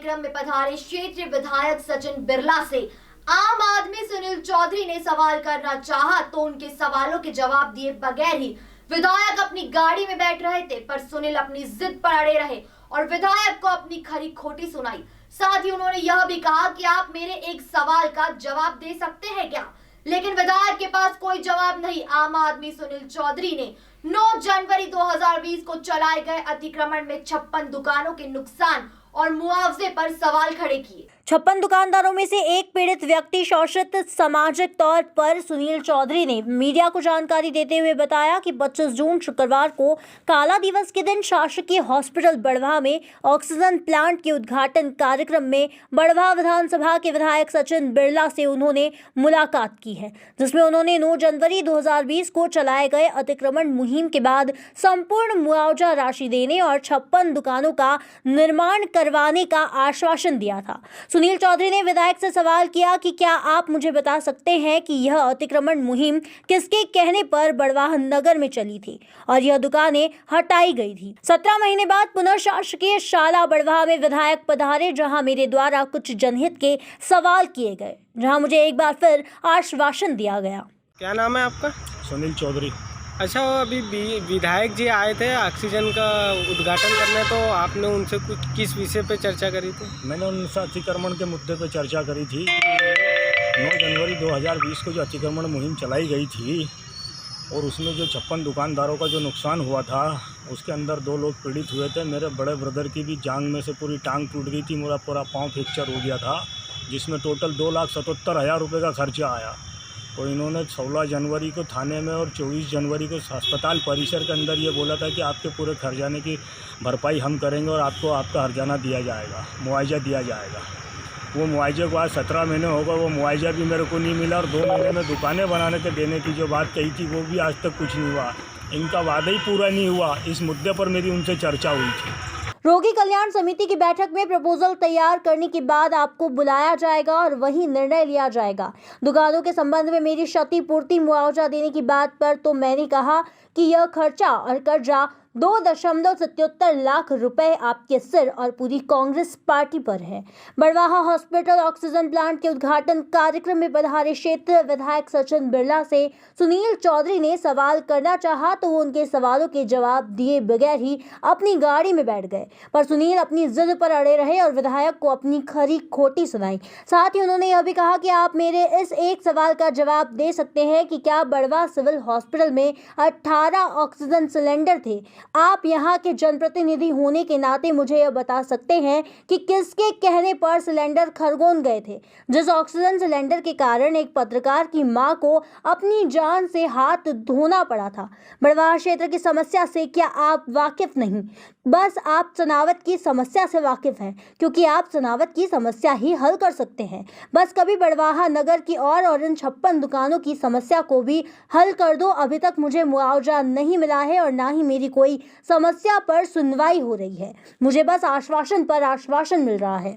कार्यक्रम में पधारे क्षेत्रीय विधायक सचिन बिरला से आम आदमी सुनील चौधरी ने सवाल करना चाहा तो उनके सवालों के जवाब दिए बगैर ही विधायक अपनी गाड़ी में बैठ रहे थे, पर सुनील अपनी जिद पर अड़े रहे और विधायक को अपनी खरी खोटी सुनाई। साथ ही उन्होंने यह भी कहा कि आप मेरे एक सवाल का जवाब दे सकते हैं क्या, लेकिन विधायक के पास कोई जवाब नहीं। आम आदमी सुनील चौधरी ने 9 जनवरी 2020 को चलाए गए अतिक्रमण में 56 दुकानों के नुकसान और मुआवजे पर सवाल खड़े किए। 56 दुकानदारों में से एक पीड़ित व्यक्ति शोषित सामाजिक तौर पर सुनील चौधरी ने मीडिया को जानकारी देते हुए बताया कि 25 जून शुक्रवार को काला दिवस के दिन शासकीय हॉस्पिटल बड़वा में ऑक्सीजन प्लांट के उद्घाटन कार्यक्रम में बड़वा विधानसभा के विधायक सचिन बिरला से उन्होंने मुलाकात की है, जिसमें उन्होंने 9 जनवरी 2020 को चलाए गए अतिक्रमण मुहिम के बाद संपूर्ण मुआवजा राशि देने और 56 दुकानों का निर्माण करवाने का आश्वासन दिया था। सुनील चौधरी ने विधायक से सवाल किया कि क्या आप मुझे बता सकते हैं कि यह अतिक्रमण मुहिम किसके कहने पर बड़वाह नगर में चली थी और यह दुकानें हटाई गई थी। 17 महीने बाद पुनः शासकीय शाला बड़वाह में विधायक पधारे, जहां मेरे द्वारा कुछ जनहित के सवाल किए गए, जहां मुझे एक बार फिर आश्वासन दिया गया। क्या नाम है आपका? सुनील चौधरी। अच्छा, वो अभी विधायक जी आए थे ऑक्सीजन का उद्घाटन करने, तो आपने उनसे कुछ किस विषय पे चर्चा करी थी? मैंने उनसे अतिक्रमण के मुद्दे पे चर्चा करी थी। 9 जनवरी 2020 को जो अतिक्रमण मुहिम चलाई गई थी और उसमें जो 56 दुकानदारों का जो नुकसान हुआ था, उसके अंदर 2 लोग पीड़ित हुए थे। मेरे बड़े ब्रदर की भी जांघ में से पूरी टांग टूट गई थी, मेरा पूरा पाँव फ्रैक्चर हो गया था, जिसमें टोटल 2,77,000 रुपये का खर्चा आया। तो इन्होंने 16 जनवरी को थाने में और 24 जनवरी को अस्पताल परिसर के अंदर ये बोला था कि आपके पूरे खर्चाने की भरपाई हम करेंगे और आपको आपका हर्जाना दिया जाएगा, मुआवजा दिया जाएगा। वो मुआवजे को आज 17 महीने हो गए, वो मुआवजा भी मेरे को नहीं मिला और 2 महीने में दुकानें बनाने के देने की जो बात कही थी वो भी आज तक कुछ नहीं हुआ। इनका वादा ही पूरा नहीं हुआ। इस मुद्दे पर मेरी उनसे चर्चा हुई थी। रोगी कल्याण समिति की बैठक में प्रपोजल तैयार करने के बाद आपको बुलाया जाएगा और वही निर्णय लिया जाएगा। दुकानों के संबंध में मेरी क्षतिपूर्ति मुआवजा देने की बात पर तो मैंने कहा कि यह खर्चा और कर्जा 2.77 लाख रुपए आपके सिर और पूरी कांग्रेस पार्टी पर है। बड़वाहा हॉस्पिटल ऑक्सीजन प्लांट के उद्घाटन कार्यक्रम में पधारे क्षेत्रीय विधायक सचिन बिरला से सुनील चौधरी ने सवाल करना चाहा तो वो उनके सवालों के जवाब दिए बगैर ही अपनी गाड़ी में बैठ गए, पर सुनील अपनी जिद पर अड़े रहे और विधायक को अपनी खरी खोटी सुनाई। साथ ही उन्होंने यह भी कहा कि आप मेरे इस एक सवाल का जवाब दे सकते हैं कि क्या बड़वा सिविल हॉस्पिटल में 18 ऑक्सीजन सिलेंडर थे। आप यहाँ के जनप्रतिनिधि होने के नाते मुझे यह बता सकते हैं कि किसके कहने पर सिलेंडर खरगोन गए थे, जिस ऑक्सीजन सिलेंडर के कारण एक पत्रकार की मां को अपनी जान से हाथ धोना पड़ा था। बड़वाह क्षेत्र की समस्या से क्या आप वाकिफ नहीं? बस आप चनावत की समस्या से वाकिफ हैं, क्योंकि आप चनावत की समस्या ही हल कर सकते हैं। बस कभी बड़वाहा नगर की और इन 56 दुकानों की समस्या को भी हल कर दो। अभी तक मुझे मुआवजा नहीं मिला है और ना ही मेरी कोई समस्या पर सुनवाई हो रही है। मुझे बस आश्वासन पर आश्वासन मिल रहा है।